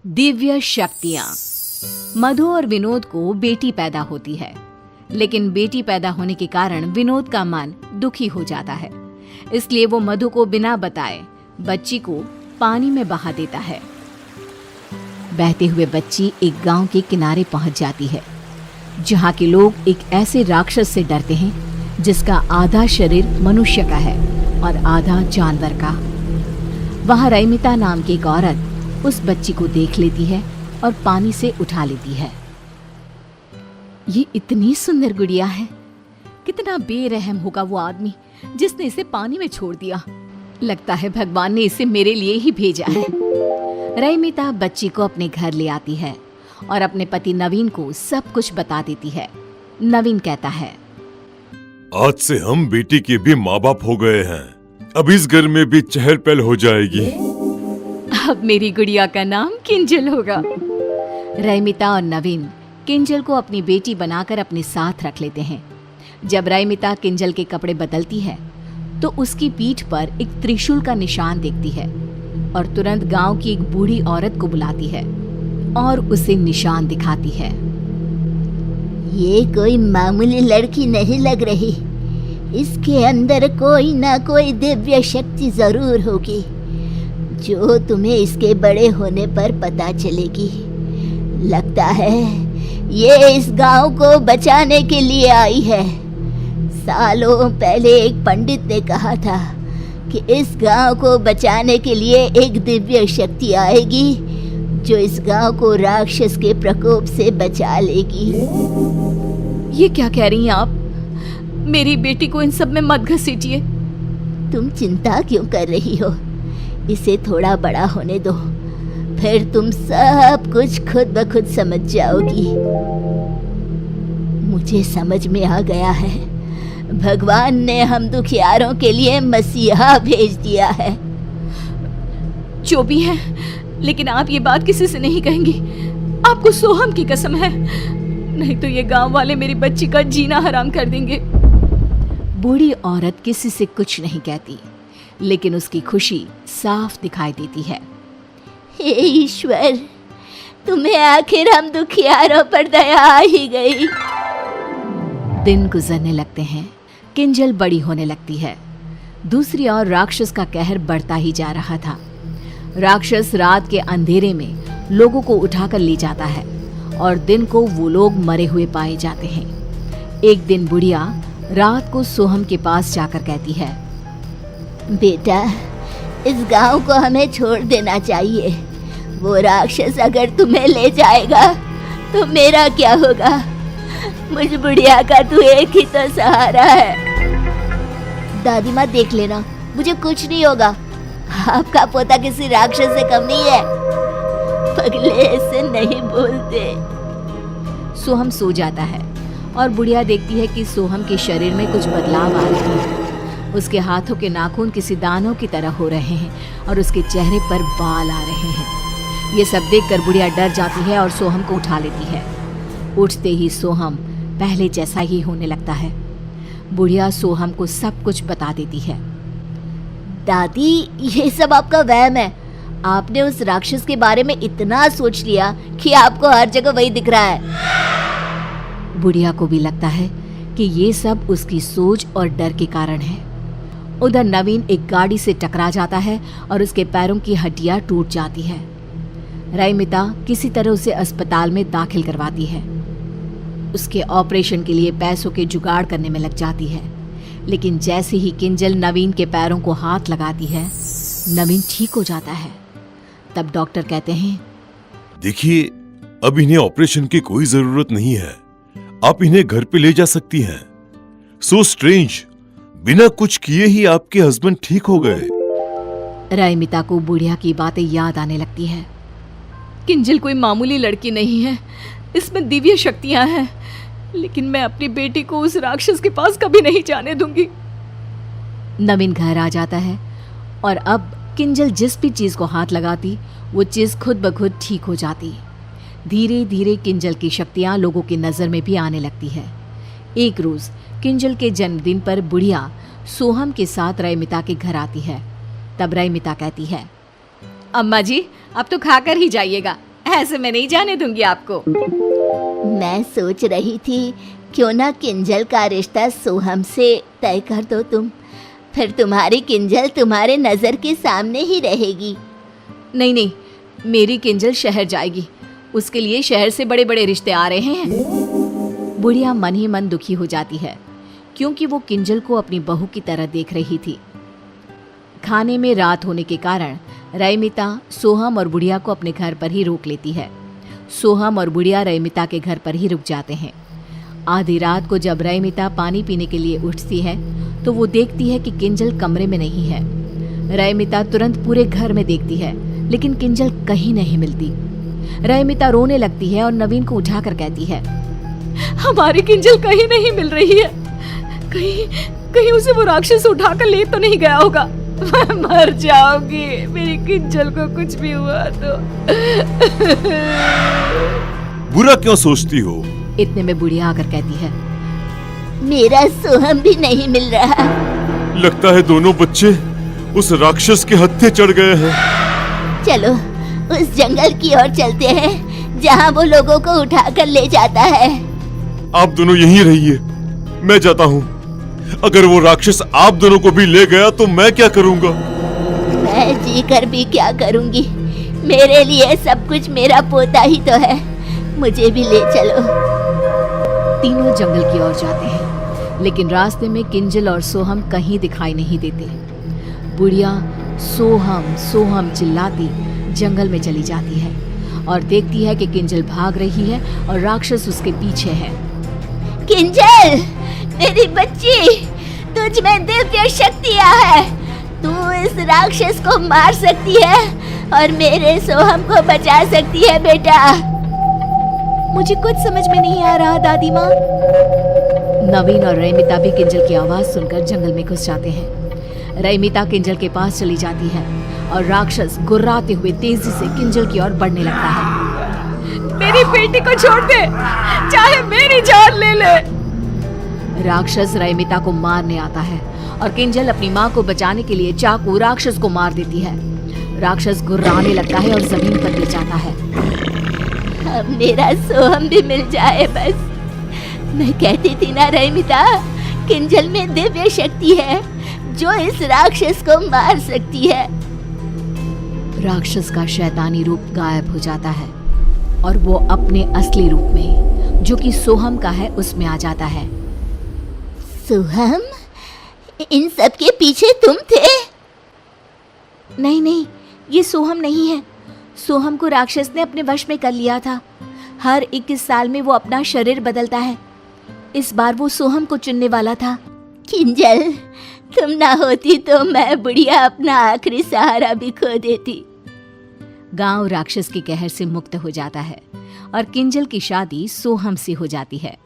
दिव्य शक्तियां। मधु और विनोद को बेटी पैदा होती है, लेकिन बेटी पैदा होने के कारण विनोद का मन दुखी हो जाता है। इसलिए वो मधु को बिना बताए बच्ची को पानी में बहा देता है। बहते हुए बच्ची एक गांव के किनारे पहुंच जाती है, जहां के लोग एक ऐसे राक्षस से डरते हैं जिसका आधा शरीर मनुष्य का है और आधा जानवर का। वहां रैमिता नाम की एक औरत उस बच्ची को देख लेती है और पानी से उठा लेती है। ये इतनी सुंदर गुड़िया है, कितना बेरहम होगा वो आदमी जिसने इसे पानी में छोड़ दिया। लगता है भगवान ने इसे मेरे लिए ही भेजा है। रैमिता बच्ची को अपने घर ले आती है और अपने पति नवीन को सब कुछ बता देती है। नवीन कहता है, आज से हम बेटी के भी माँ बाप हो गए हैं। अब इस घर में भी चहल पहल हो जाएगी। अब मेरी गुड़िया का नाम किंजल होगा। रैमिता और नवीन किंजल को अपनी बेटी बनाकर अपने साथ रख लेते हैं। जब रैमिता किंजल के कपड़े बदलती है तो उसकी पीठ पर एक त्रिशूल का निशान देखती है और तुरंत गांव की एक बूढ़ी औरत को बुलाती है और उसे निशान दिखाती है। ये कोई मामूली लड़की नहीं लग रही, इसके अंदर कोई ना कोई दिव्य शक्ति जरूर होगी जो तुम्हें इसके बड़े होने पर पता चलेगी। लगता है ये इस गांव को बचाने के लिए आई है। सालों पहले एक पंडित ने कहा था कि इस गांव को बचाने के लिए एक दिव्य शक्ति आएगी जो इस गांव को राक्षस के प्रकोप से बचा लेगी। ये क्या कह रही हैं आप? मेरी बेटी को इन सब में मत घसीटिए। तुम चिंता क्यों कर रही हो? इसे थोड़ा बड़ा होने दो, फिर तुम सब कुछ खुद ब खुद समझ जाओगी। मुझे समझ में आ गया है, भगवान ने हम दुखियारों के लिए मसीहा भेज दिया है। जो भी है, लेकिन आप ये बात किसी से नहीं कहेंगी। आपको सोहम की कसम है, नहीं तो ये गांव वाले मेरी बच्ची का जीना हराम कर देंगे। बूढ़ी औरत किसी से कुछ नहीं कहती, लेकिन उसकी खुशी साफ दिखाई देती है। हे ईश्वर, तुम्हें आखिर हम दुखियारों पर दया आ ही गई। दिन गुजरने लगते हैं, किंजल बड़ी होने लगती है। दूसरी ओर राक्षस का कहर बढ़ता ही जा रहा था। राक्षस रात के अंधेरे में लोगों को उठाकर ले जाता है और दिन को वो लोग मरे हुए पाए जाते हैं। एक दिन बुढ़िया रात को सोहम के पास जाकर कहती है, बेटा, इस गांव को हमें छोड़ देना चाहिए। वो राक्षस अगर तुम्हें ले जाएगा तो मेरा क्या होगा? मुझ बुढ़िया का तू एक ही तो सहारा है। दादी माँ, देख लेना, मुझे कुछ नहीं होगा। आपका पोता किसी राक्षस से कम नहीं है। पगले ऐसे नहीं बोलते। सोहम सो जाता है और बुढ़िया देखती है कि सोहम के शरीर में कुछ बदलाव आ रहे हैं। उसके हाथों के नाखून किसी दानों की तरह हो रहे हैं और उसके चेहरे पर बाल आ रहे हैं। ये सब देखकर बुढ़िया डर जाती है और सोहम को उठा लेती है। उठते ही सोहम पहले जैसा ही होने लगता है। बुढ़िया सोहम को सब कुछ बता देती है। दादी, ये सब आपका वहम है। आपने उस राक्षस के बारे में इतना सोच लिया कि आपको हर जगह वही दिख रहा है। बुढ़िया को भी लगता है कि ये सब उसकी सोच और डर के कारण है। उधर नवीन एक गाड़ी से टकरा जाता है और उसके पैरों की हड्डियां टूट जाती है। रैमिता किसी तरह उसे अस्पताल में दाखिल करवाती है। उसके ऑपरेशन के लिए पैसों के जुगाड़ करने में लग जाती है, लेकिन जैसे ही किंजल नवीन के पैरों को हाथ लगाती है, नवीन ठीक हो जाता है। तब डॉक्टर कहते हैं, देखिए, अब इन्हें ऑपरेशन की कोई जरूरत नहीं है। आप इन्हें घर पे ले जा सकती हैं। सो स्ट्रेंज, बिना कुछ किए ही आपके हस्बैंड ठीक हो गए। रैमिता को बुढ़िया की बातें याद आने लगती है। किंजल कोई मामूली लड़की नहीं है, इसमें दिव्य शक्तियां हैं, लेकिन मैं अपनी बेटी को उस राक्षस के पास कभी नहीं जाने दूंगी। नवीन घर आ जाता है और अब किंजल जिस भी चीज को हाथ लगाती वो चीज खुद ब खुद ठीक हो जाती। धीरे धीरे किंजल की शक्तियां लोगों की नजर में भी आने लगती है। एक रोज किंजल के जन्मदिन पर बुढ़िया सोहम के साथ रैमिता के घर आती है। तब रैमिता कहती है, अम्मा जी, अब तो खाकर ही जाइएगा, ऐसे मैं नहीं जाने दूंगी आपको। मैं सोच रही थी क्यों ना किंजल का रिश्ता सोहम से तय कर दो तुम, फिर तुम्हारी किंजल तुम्हारे नजर के सामने ही रहेगी। नहीं नहीं, मेरी किंजल शहर जाएगी, उसके लिए शहर से बड़े बड़े रिश्ते आ रहे हैं। बुढ़िया मन ही मन दुखी हो जाती है क्योंकि वो किंजल को अपनी बहू की तरह देख रही थी। खाने में रात होने के कारण रईमिता सोहम और बुढ़िया को अपने घर पर ही रोक लेती है। सोहम और बुढ़िया रईमिता के घर पर ही रुक जाते हैं। आधी रात को जब रईमिता पानी पीने के लिए उठती है तो वो देखती है कि किंजल कमरे में नहीं है। रईमिता तुरंत पूरे घर में देखती है लेकिन किंजल कहीं नहीं मिलती। रईमिता रोने लगती है और नवीन को उठाकर कहती है, हमारी किंजल कहीं नहीं मिल रही है, कहीं उसे वो राक्षस उठाकर ले तो नहीं गया होगा। मैं मर जाऊंगी, मेरी किंजल को कुछ भी हुआ तो। बुरा क्यों सोचती हो? इतने में बुढ़िया आकर कहती है, मेरा सोहम भी नहीं मिल रहा। लगता है दोनों बच्चे उस राक्षस के हत्थे चढ़ गए हैं। चलो उस जंगल की ओर चलते हैं जहाँ वो लोगों को उठाकर ले जाता है। आप दोनों यहीं रहिए, मैं जाता हूँ। अगर वो राक्षस आप दोनों को भी ले गया तो मैं क्या करूँगा? मैं जी कर भी क्या करूँगी, मेरे लिए सब कुछ मेरा पोता ही तो है, मुझे भी ले चलो। तीनों जंगल की ओर जाते हैं लेकिन रास्ते में किंजल और सोहम कहीं दिखाई नहीं देते। बुढ़िया सोहम सोहम चिल्लाती जंगल में चली जाती है और देखती है कि किंजल भाग रही है और राक्षस उसके पीछे है। किंजल, मेरी बच्ची, तुझ में दिव्य शक्तियाँ है, तू इस राक्षस को मार सकती है और मेरे सोहम को बचा सकती है बेटा। मुझे कुछ समझ में नहीं आ रहा दादी माँ। नवीन और रईमिता भी किंजल की आवाज सुनकर जंगल में घुस जाते हैं। रईमिता किंजल के पास चली जाती है और राक्षस गुर्राते हुए तेजी से किंजल की ओर बढ़ने लगता है। मेरी बेटी को छोड़ दे, चाहे मेरी जान ले ले। राक्षस रईमिता को मारने आता है और किंजल अपनी माँ को बचाने के लिए चाकू राक्षस को मार देती है। राक्षस गुर्राने लगता है और जमीन पर गिर जाता है। अब मेरा सोहम भी मिल जाए बस। मैं कहती थी ना रईमिता, किंजल में दिव्य शक्ति है जो इस राक्षस को मार सकती है। राक्षस का शैतानी रूप गायब हो जाता है और वो अपने असली रूप में, जो कि सोहम का है, उसमें आ जाता है। सोहम, इन सब के पीछे तुम थे? नहीं नहीं, ये सोहम नहीं है। सोहम को राक्षस ने अपने वश में कर लिया था। हर 21 साल में वो अपना शरीर बदलता है। इस बार वो सोहम को चुनने वाला था। किंजल, तुम ना होती तो मैं बुढ़िया अपना आखिरी सहारा भी खो देती। गांव राक्षस के कहर से मुक्त हो जाता है और किंजल की शादी सोहम से हो जाती है।